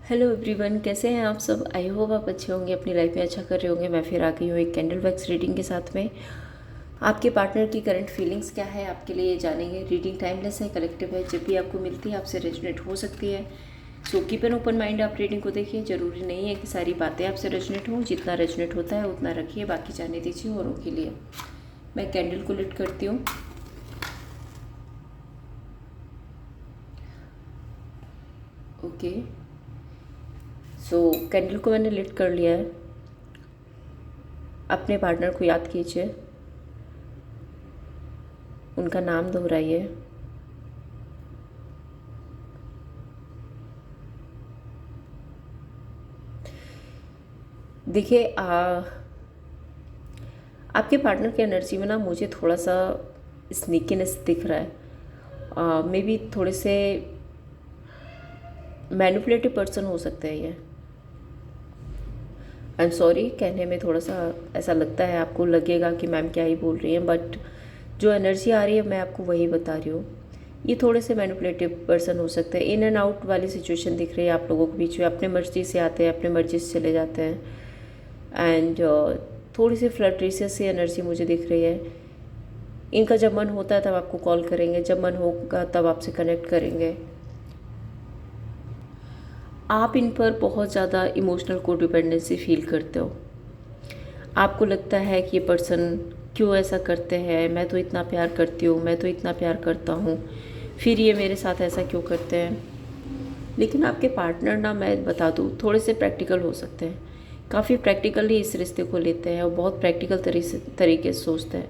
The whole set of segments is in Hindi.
हेलो एवरीवन, कैसे हैं आप सब। आई होप आप अच्छे होंगे, अपनी लाइफ में अच्छा कर रहे होंगे। मैं फिर आ गई हूँ एक कैंडल वैक्स रीडिंग के साथ में। आपके पार्टनर की करंट फीलिंग्स क्या है आपके लिए जानेंगे। रीडिंग टाइमलेस है, कलेक्टिव है, जब भी आपको मिलती है आपसे रेजोनेट हो सकती है। So keep an open mind, आप रीडिंग को देखिए। ज़रूरी नहीं है कि सारी बातें आपसे रेजोनेट हों, जितना रेजोनेट होता है उतना रखिए, बाकी जाने दीजिए औरों के लिए। मैं कैंडल को लिट करती हूँ। ओके, सो कैंडल को मैंने लिट कर लिया है। अपने पार्टनर को याद कीजिए, उनका नाम दोहराइए। देखिए, आपके पार्टनर की एनर्जी में ना मुझे थोड़ा सा स्नीकीनेस दिख रहा है। मे बी थोड़े से मैनिपुलेटिव पर्सन हो सकते हैं ये। आई एम सॉरी, कहने में थोड़ा सा ऐसा लगता है, आपको लगेगा कि मैम क्या ही बोल रही हैं, बट जो एनर्जी आ रही है मैं आपको वही बता रही हूँ। ये थोड़े से मैनिपुलेटिव पर्सन हो सकते हैं। इन एंड आउट वाली सिचुएशन दिख रही है आप लोगों के बीच में। अपने मर्जी से आते हैं, अपने मर्जी से चले जाते हैं। एंड थोड़ी सी फ्लर्टेशियस सी एनर्जी मुझे दिख रही है। इनका जब मन होता है तब आपको कॉल करेंगे, जब मन होगा तब आपसे कनेक्ट करेंगे। आप इन पर बहुत ज़्यादा इमोशनल को डिपेंडेंसी फील करते हो। आपको लगता है कि ये पर्सन क्यों ऐसा करते हैं, मैं तो इतना प्यार करती हूँ, मैं तो इतना प्यार करता हूँ, फिर ये मेरे साथ ऐसा क्यों करते हैं। लेकिन आपके पार्टनर ना, मैं बता दूँ, थोड़े से प्रैक्टिकल हो सकते हैं। काफ़ी प्रैक्टिकली इस रिश्ते को लेते हैं और बहुत प्रैक्टिकल तरीके से सोचते हैं।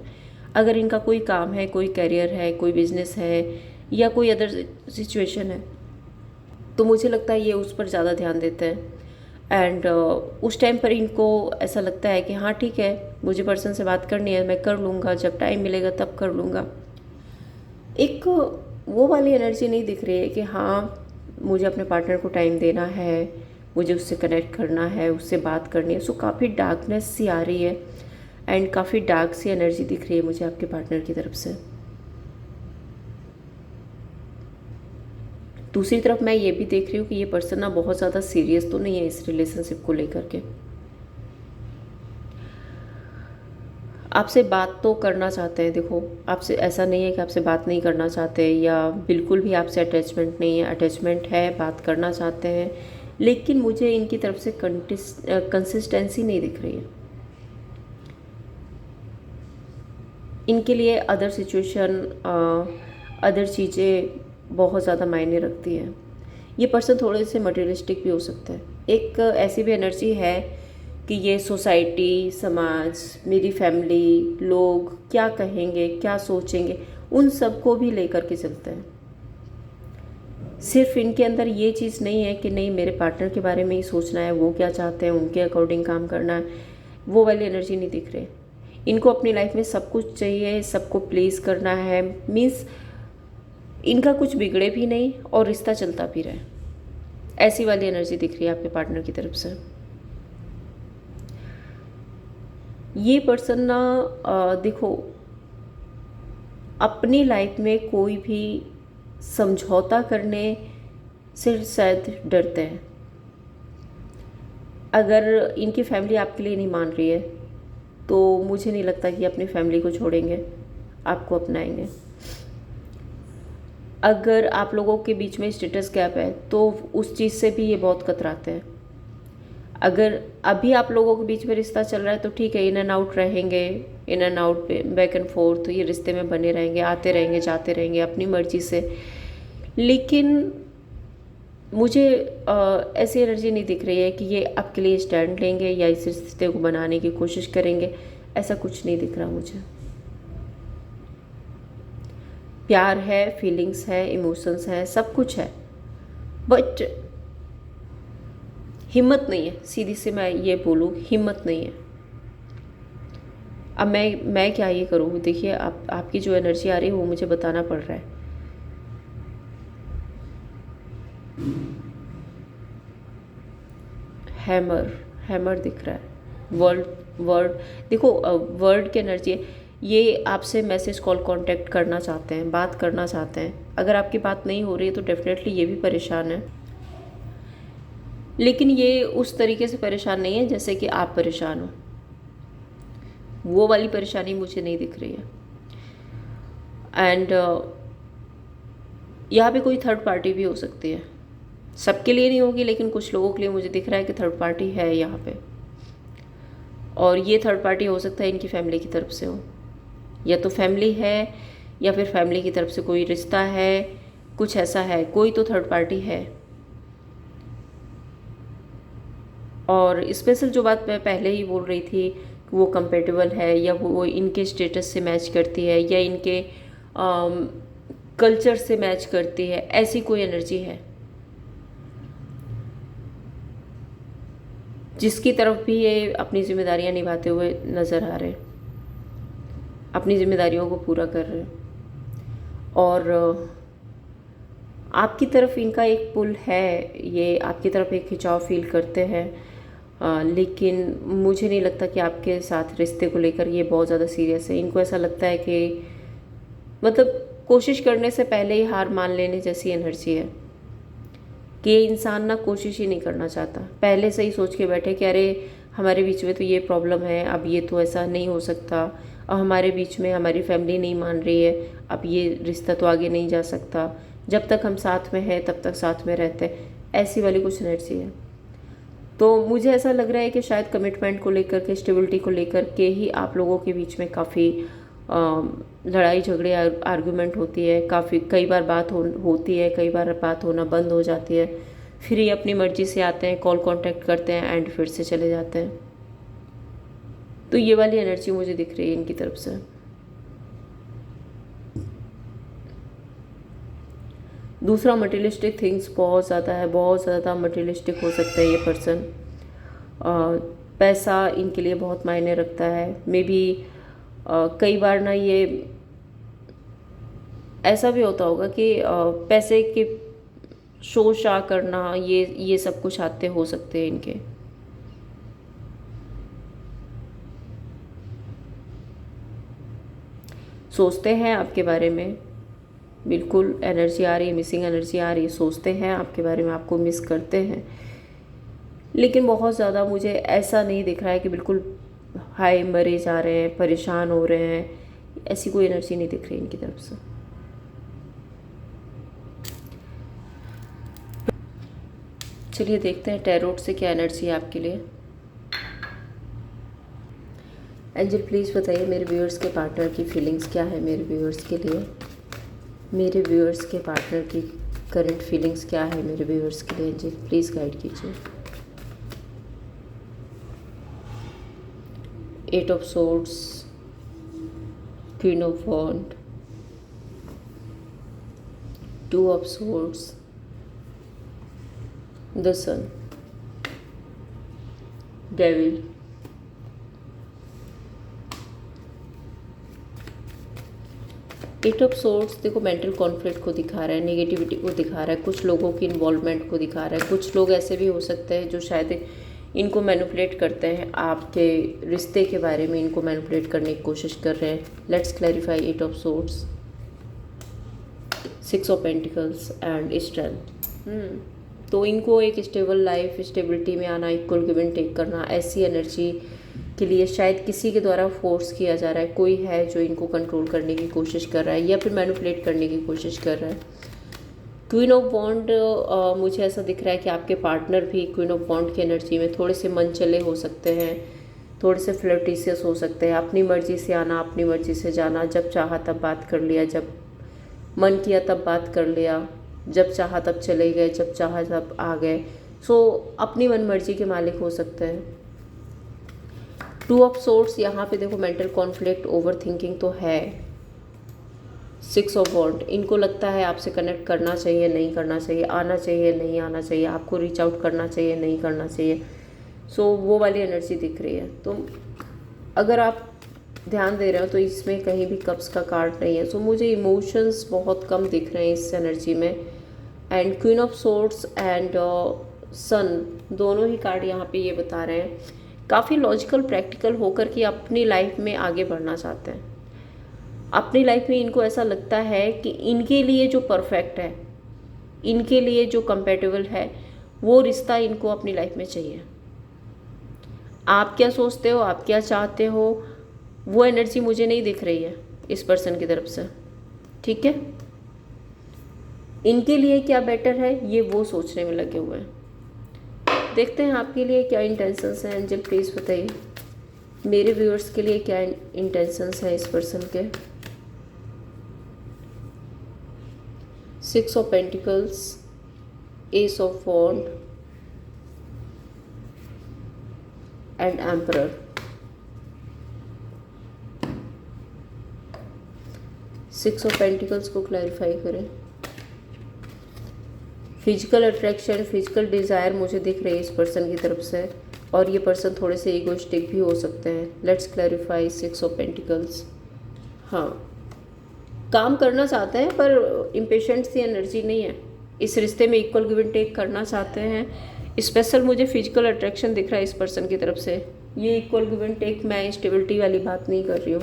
अगर इनका कोई काम है, कोई करियर है, कोई बिजनेस है या कोई अदर सिचुएशन है, तो मुझे लगता है ये उस पर ज़्यादा ध्यान देते हैं। एंड उस टाइम पर इनको ऐसा लगता है कि हाँ ठीक है, मुझे पर्सन से बात करनी है, मैं कर लूँगा, जब टाइम मिलेगा तब कर लूँगा। एक वो वाली एनर्जी नहीं दिख रही है कि हाँ मुझे अपने पार्टनर को टाइम देना है, मुझे उससे कनेक्ट करना है, उससे बात करनी है। सो काफ़ी डार्कनेस सी आ रही है एंड काफ़ी डार्क सी एनर्जी दिख रही है मुझे आपके पार्टनर की तरफ से। दूसरी तरफ मैं ये भी देख रही हूँ कि ये पर्सन ना बहुत ज़्यादा सीरियस तो नहीं है इस रिलेशनशिप को लेकर के। आपसे बात तो करना चाहते हैं। देखो, आपसे ऐसा नहीं है कि आपसे बात नहीं करना चाहते या बिल्कुल भी आपसे अटैचमेंट नहीं है। अटैचमेंट है, बात करना चाहते हैं, लेकिन मुझे इनकी तरफ से कंसिस्टेंसी नहीं दिख रही है। इनके लिए अदर सिचुएशन, अदर चीज़ें बहुत ज़्यादा मायने रखती हैं। ये पर्सन थोड़े से मटेरियलिस्टिक भी हो सकते हैं। एक ऐसी भी एनर्जी है कि ये सोसाइटी, समाज, मेरी फैमिली, लोग क्या कहेंगे, क्या सोचेंगे, उन सबको भी लेकर के चलते हैं। सिर्फ इनके अंदर ये चीज़ नहीं है कि नहीं मेरे पार्टनर के बारे में ही सोचना है, वो क्या चाहते हैं उनके अकॉर्डिंग काम करना है, वो वाली एनर्जी नहीं दिख रही। इनको अपनी लाइफ में सब कुछ चाहिए, सबको प्लीज़ करना है। मीन्स इनका कुछ बिगड़े भी नहीं और रिश्ता चलता भी रहे, ऐसी वाली एनर्जी दिख रही है आपके पार्टनर की तरफ से। ये पर्सन ना देखो, अपनी लाइफ में कोई भी समझौता करने से शायद डरते हैं। अगर इनकी फैमिली आपके लिए नहीं मान रही है तो मुझे नहीं लगता कि अपनी फैमिली को छोड़ेंगे, आपको अपनाएंगे। अगर आप लोगों के बीच में स्टेटस गैप है तो उस चीज़ से भी ये बहुत कतराते हैं। अगर अभी आप लोगों के बीच में रिश्ता चल रहा है तो ठीक है, इन एंड आउट रहेंगे, इन and out, back and fourth, तो ये रिश्ते में बने रहेंगे, आते रहेंगे, जाते रहेंगे अपनी मर्जी से। लेकिन मुझे ऐसी एनर्जी नहीं दिख रही है कि ये आपके लिए स्टैंड लेंगे या इस रिश्ते को बनाने की कोशिश करेंगे। ऐसा कुछ नहीं दिख रहा मुझे। प्यार है, फीलिंग्स है, इमोशंस हैं, सब कुछ है, बट हिम्मत नहीं है। सीधी से मैं ये बोलूँ, हिम्मत नहीं है। अब मैं क्या ये करूँ। देखिए, आपकी जो एनर्जी आ रही है वो मुझे बताना पड़ रहा है। हैमर, हैमर दिख रहा है। वर्ड, वर्ड, देखो वर्ड की एनर्जी है। ये आपसे मैसेज, कॉल, कांटेक्ट करना चाहते हैं, बात करना चाहते हैं। अगर आपकी बात नहीं हो रही है तो डेफिनेटली ये भी परेशान है। लेकिन ये उस तरीके से परेशान नहीं है जैसे कि आप परेशान हो। वो वाली परेशानी मुझे नहीं दिख रही है। एंड यहाँ पे कोई थर्ड पार्टी भी हो सकती है, सबके लिए नहीं होगी लेकिन कुछ लोगों के लिए मुझे दिख रहा है कि थर्ड पार्टी है यहाँ पे। और ये थर्ड पार्टी हो सकता है इनकी फैमिली की तरफ से हो, या तो फैमिली है या फिर फैमिली की तरफ से कोई रिश्ता है, कुछ ऐसा है, कोई तो थर्ड पार्टी है। और स्पेशल जो बात मैं पहले ही बोल रही थी कि वो कंपेटेबल है, या वो इनके स्टेटस से मैच करती है, या इनके कल्चर से मैच करती है, ऐसी कोई एनर्जी है जिसकी तरफ भी ये अपनी जिम्मेदारियां निभाते हुए नज़र आ रहे हैं, अपनी जिम्मेदारियों को पूरा कर रहे हैं। और आपकी तरफ इनका एक पुल है, ये आपकी तरफ एक खिंचाव फील करते हैं, लेकिन मुझे नहीं लगता कि आपके साथ रिश्ते को लेकर ये बहुत ज़्यादा सीरियस है। इनको ऐसा लगता है कि मतलब कोशिश करने से पहले ही हार मान लेने जैसी एनर्जी है कि ये इंसान ना कोशिश ही नहीं करना चाहता, पहले से ही सोच के बैठे कि अरे हमारे बीच में तो ये प्रॉब्लम है, अब ये तो ऐसा नहीं हो सकता, अब हमारे बीच में हमारी फैमिली नहीं मान रही है, अब ये रिश्ता तो आगे नहीं जा सकता, जब तक हम साथ में हैं तब तक साथ में रहते हैं, ऐसी वाली कुछ एनर्जी है। तो मुझे ऐसा लग रहा है कि शायद कमिटमेंट को लेकर के, स्टेबिलिटी को लेकर के ही आप लोगों के बीच में काफ़ी लड़ाई झगड़े आर्गुमेंट होती है, काफ़ी कई बार बात होती है, कई बार बात होना बंद हो जाती है, फिर ये अपनी मर्जी से आते हैं, कॉल कांटेक्ट करते हैं एंड फिर से चले जाते हैं। तो ये वाली एनर्जी मुझे दिख रही है इनकी तरफ से। दूसरा, मटेरियलिस्टिक थिंग्स बहुत ज़्यादा है, बहुत ज़्यादा मटेरियलिस्टिक हो सकता है ये पर्सन। पैसा इनके लिए बहुत मायने रखता है। मे बी कई बार ना ये ऐसा भी होता होगा कि पैसे के शो शा करना, ये सब कुछ आते हो सकते हैं इनके। सोचते हैं आपके बारे में, बिल्कुल एनर्जी आ रही है, मिसिंग एनर्जी आ रही है, सोचते हैं आपके बारे में, आपको मिस करते हैं, लेकिन बहुत ज़्यादा मुझे ऐसा नहीं दिख रहा है कि बिल्कुल हाय मरे जा रहे हैं, परेशान हो रहे हैं, ऐसी कोई एनर्जी नहीं दिख रही इनकी तरफ से। चलिए देखते हैं टैरोट से क्या एनर्जी है आपके लिए। एंजल प्लीज़ बताइए मेरे व्यूअर्स के पार्टनर की फीलिंग्स क्या है मेरे व्यूअर्स के लिए। मेरे व्यूअर्स के पार्टनर की करंट फीलिंग्स क्या है मेरे व्यूअर्स के लिए। एंजल प्लीज़ गाइड कीजिए। 8 of swords, queen of wand, 2 of swords, the sun, devil, eight of swords देखो मेंटल कॉन्फ्लिक्ट को दिखा रहा है, नेगेटिविटी को दिखा रहा है, कुछ लोगों की इन्वॉल्वमेंट को दिखा रहा है। कुछ लोग ऐसे भी हो सकते हैं जो शायद इनको मैनिपुलेट करते हैं, आपके रिश्ते के बारे में इनको मैनिपुलेट करने की कोशिश कर रहे हैं। Let's clarify 8 of swords, 6 of pentacles and strength. तो इनको एक स्टेबल लाइफ, स्टेबिलिटी में आना, इक्वल गिव एंड टेक करना, ऐसी एनर्जी के लिए शायद किसी के द्वारा फोर्स किया जा रहा है। कोई है जो इनको कंट्रोल करने की कोशिश कर रहा है या फिर मैनिपुलेट करने की कोशिश कर रहा है। क्वीन ऑफ वॉन्ड, मुझे ऐसा दिख रहा है कि आपके पार्टनर भी क्वीन ऑफ वॉन्ड की एनर्जी में थोड़े से मनचले हो सकते हैं, थोड़े से फ्लर्टिशियस हो सकते हैं। अपनी मर्जी से आना, अपनी मर्जी से जाना, जब चाहा तब बात कर लिया, जब मन किया तब बात कर लिया, जब चाहा तब चले गए, जब चाहा तब आ गए। सो अपनी मन मर्जी के मालिक हो सकते हैं। 2 ऑफ सोर्ड्स, यहाँ पे देखो मेंटल कॉन्फ्लिक्ट, ओवर थिंकिंग तो है। 6 ऑफ वॉन्ड, इनको लगता है आपसे कनेक्ट करना चाहिए, नहीं करना चाहिए, आना चाहिए, नहीं आना चाहिए, आपको रीच आउट करना चाहिए, नहीं करना चाहिए। सो वो वाली एनर्जी दिख रही है। तो अगर आप ध्यान दे रहे हो तो इसमें कहीं भी कप्स का कार्ड नहीं है। सो मुझे इमोशंस बहुत कम दिख रहे हैं इस एनर्जी में। And Queen of Swords and Sun, दोनों ही कार्ड यहाँ पे ये बता रहे हैं काफ़ी लॉजिकल, प्रैक्टिकल होकर कि अपनी लाइफ में आगे बढ़ना चाहते हैं। अपनी लाइफ में इनको ऐसा लगता है कि इनके लिए जो परफेक्ट है, इनके लिए जो कंपेटेबल है, वो रिश्ता इनको अपनी लाइफ में चाहिए। आप क्या सोचते हो, आप क्या चाहते हो, वो एनर्जी मुझे नहीं दिख रही है इस पर्सन की तरफ से। ठीक है, इनके लिए क्या बेटर है ये वो सोचने में लगे हुए हैं। देखते हैं आपके लिए क्या इंटेंशंस हैं। एंजल प्लीज़ बताइए मेरे व्यूअर्स के लिए क्या इंटेंशंस हैं इस पर्सन के। 6 of pentacles, ace of wand and emperor. 6 of pentacles को क्लैरिफाई करें। फिजिकल अट्रैक्शन, फिजिकल डिज़ायर मुझे दिख रही है इस पर्सन की तरफ से, और ये पर्सन थोड़े से ईगोइस्टिक भी हो सकते हैं। Let's clarify 6 of pentacles. हाँ, काम करना चाहते हैं पर इम्पेशेंट सी एनर्जी नहीं है, इस रिश्ते में इक्वल गिव एंड टेक करना चाहते हैं। स्पेशल मुझे फिजिकल अट्रैक्शन दिख रहा है इस पर्सन की तरफ से। ये इक्वल गिव एंड टेक, मैं स्टेबिलिटी वाली बात नहीं कर रही हूँ,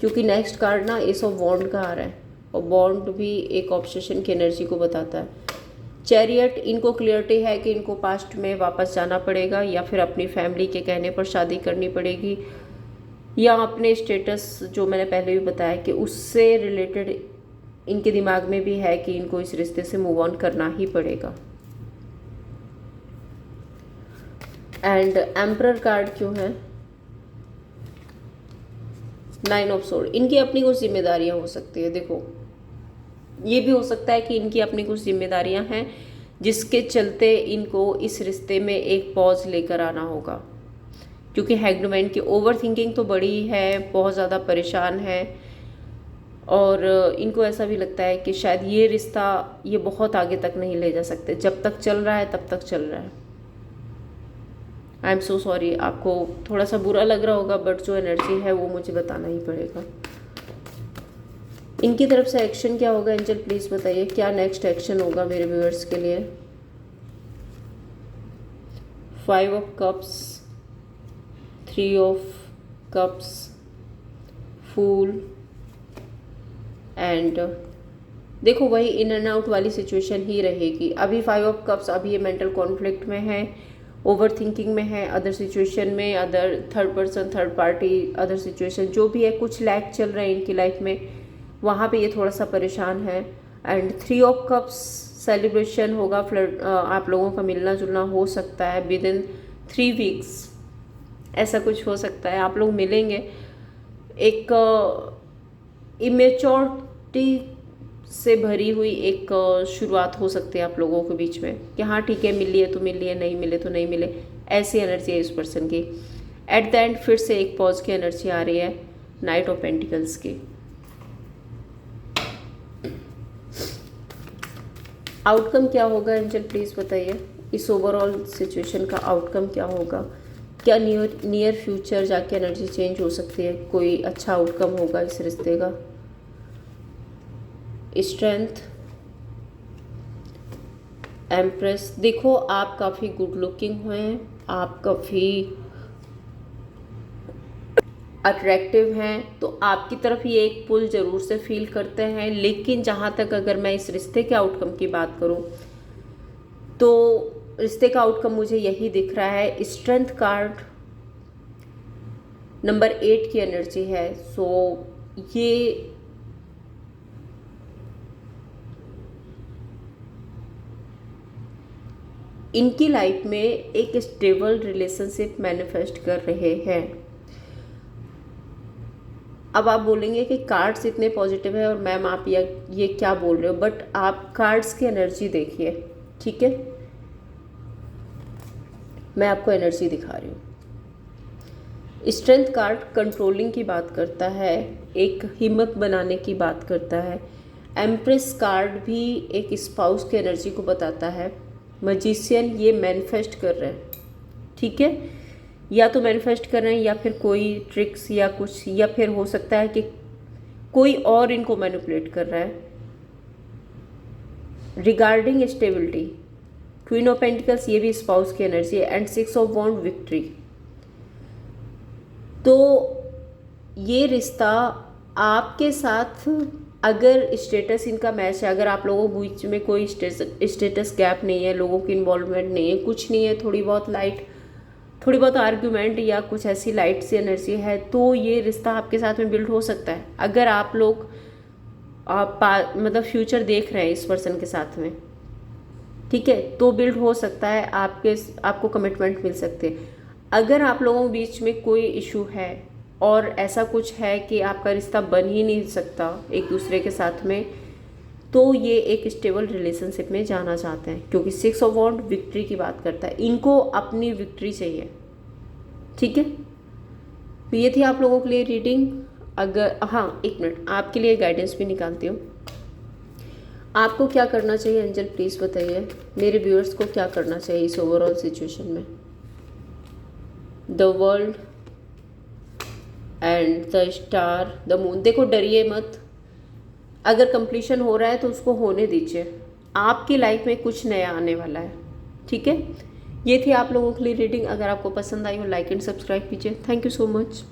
क्योंकि नेक्स्ट कार्ड ना एस ऑफ वॉन्ड का आ रहा है, और बॉन्ड भी एक ऑब्सेशन की एनर्जी को बताता है। चैरियट, इनको क्लियरिटी है कि इनको पास्ट में वापस जाना पड़ेगा, या फिर अपनी फैमिली के कहने पर शादी करनी पड़ेगी, या अपने स्टेटस जो मैंने पहले भी बताया कि उससे रिलेटेड इनके दिमाग में भी है कि इनको इस रिश्ते से मूव ऑन करना ही पड़ेगा। एंड एम्परर कार्ड क्यों है? 9 ऑफ सोर्ड, इनकी अपनी कुछ जिम्मेदारियां हो सकती है। देखो, ये भी हो सकता है कि इनकी अपनी कुछ जिम्मेदारियां हैं जिसके चलते इनको इस रिश्ते में एक पॉज लेकर आना होगा, क्योंकि हैंग्ड की ओवर थिंकिंग तो बड़ी है, बहुत ज़्यादा परेशान है, और इनको ऐसा भी लगता है कि शायद ये रिश्ता ये बहुत आगे तक नहीं ले जा सकते। जब तक चल रहा है तब तक चल रहा है। आई एम सो सॉरी, आपको थोड़ा सा बुरा लग रहा होगा, बट जो एनर्जी है वो मुझे बताना ही पड़ेगा। इनकी तरफ से एक्शन क्या होगा? एंजल प्लीज़ बताइए क्या नेक्स्ट एक्शन होगा मेरे व्यूअर्स के लिए। 5 of cups, 3 of cups, fool, and देखो वही इन एंड आउट वाली सिचुएशन ही रहेगी। अभी 5 ऑफ कप्स, अभी ये मेंटल कॉन्फ्लिक्ट में है, ओवर थिंकिंग में है, अदर सिचुएशन में, other third person, third party, other situation जो भी है, कुछ लैक चल रहा है इनकी लाइफ में, वहाँ पे ये थोड़ा सा परेशान है। एंड 3 ऑफ कप्स, सेलिब्रेशन होगा, फ्लर्ट, आप लोगों का मिलना जुलना हो सकता है विद इन 3 वीक्स, ऐसा कुछ हो सकता है। आप लोग मिलेंगे, एक इमेच्योरिटी से भरी हुई एक शुरुआत हो सकती है आप लोगों के बीच में कि हाँ ठीक है, मिल लिए तो मिल लिए, नहीं मिले तो नहीं मिले, ऐसी एनर्जी है इस पर्सन की। एट द एंड फिर से एक पॉज की एनर्जी आ रही है, नाइट ऑफ पेंटिकल्स की। आउटकम क्या होगा एंजल प्लीज़ बताइए, इस ओवरऑल सिचुएशन का आउटकम क्या होगा? क्या नियर फ्यूचर जाके एनर्जी चेंज हो सकती है? कोई अच्छा आउटकम होगा इस रिश्ते का? स्ट्रेंथ, एम्प्रेस, देखो आप काफ़ी गुड लुकिंग हैं, आप काफ़ी अट्रैक्टिव हैं, तो आपकी तरफ ये एक पुल ज़रूर से फील करते हैं। लेकिन जहाँ तक अगर मैं इस रिश्ते के आउटकम की बात करूँ तो रिश्ते का आउटकम मुझे यही दिख रहा है। स्ट्रेंथ कार्ड नंबर 8 की एनर्जी है। सो ये इनकी लाइफ में एक स्टेबल रिलेशनशिप मैनिफेस्ट कर रहे हैं। अब आप बोलेंगे कि कार्ड्स इतने पॉजिटिव है और मैम आप ये क्या बोल रहे हो, बट आप कार्ड्स की एनर्जी देखिए, ठीक है, मैं आपको एनर्जी दिखा रही हूँ। स्ट्रेंथ कार्ड कंट्रोलिंग की बात करता है, एक हिम्मत बनाने की बात करता है। एम्प्रेस कार्ड भी एक स्पाउस की एनर्जी को बताता है। मैजिशियन ये मैनिफेस्ट कर रहे हैं, ठीक है, या तो मैनिफेस्ट कर रहे हैं या फिर कोई ट्रिक्स या कुछ, या फिर हो सकता है कि कोई और इनको मैनिपुलेट कर रहा है regarding stability. Queen of pentacles ये भी स्पाउस की एनर्जी है, एंड 6 ऑफ वॉन्ड विक्ट्री। तो ये रिश्ता आपके साथ अगर स्टेटस इनका मैच है, अगर आप लोगों के बीच में कोई स्टेटस गैप नहीं है, लोगों की इन्वॉल्वमेंट नहीं है, कुछ नहीं है, थोड़ी बहुत आर्ग्यूमेंट या कुछ ऐसी लाइट सी एनर्जी है, तो ये रिश्ता आपके साथ में बिल्ड हो सकता है। अगर आप लोग मतलब फ्यूचर देख रहे हैं इस पर्सन के साथ में, ठीक है, तो बिल्ड हो सकता है, आपको कमिटमेंट मिल सकते हैं। अगर आप लोगों के बीच में कोई इशू है और ऐसा कुछ है कि आपका रिश्ता बन ही नहीं सकता एक दूसरे के साथ में, तो ये एक स्टेबल रिलेशनशिप में जाना चाहते हैं, क्योंकि 6 ऑफ वॉन्ड विक्ट्री की बात करता है। इनको अपनी विक्ट्री चाहिए, ठीक है। तो ये थी आप लोगों के लिए रीडिंग। अगर हाँ, एक मिनट, आपके लिए गाइडेंस भी निकालती हूँ। आपको क्या करना चाहिए एंजल, प्लीज़ बताइए मेरे व्यूअर्स को क्या करना चाहिए इस ओवरऑल सिचुएशन में। The world and the star, the moon. देखो, डरिए मत, अगर कंप्लीशन हो रहा है तो उसको होने दीजिए, आपकी लाइफ में कुछ नया आने वाला है, ठीक है। ये थी आप लोगों के लिए रीडिंग। अगर आपको पसंद आई हो लाइक एंड सब्सक्राइब कीजिए। Thank you so much.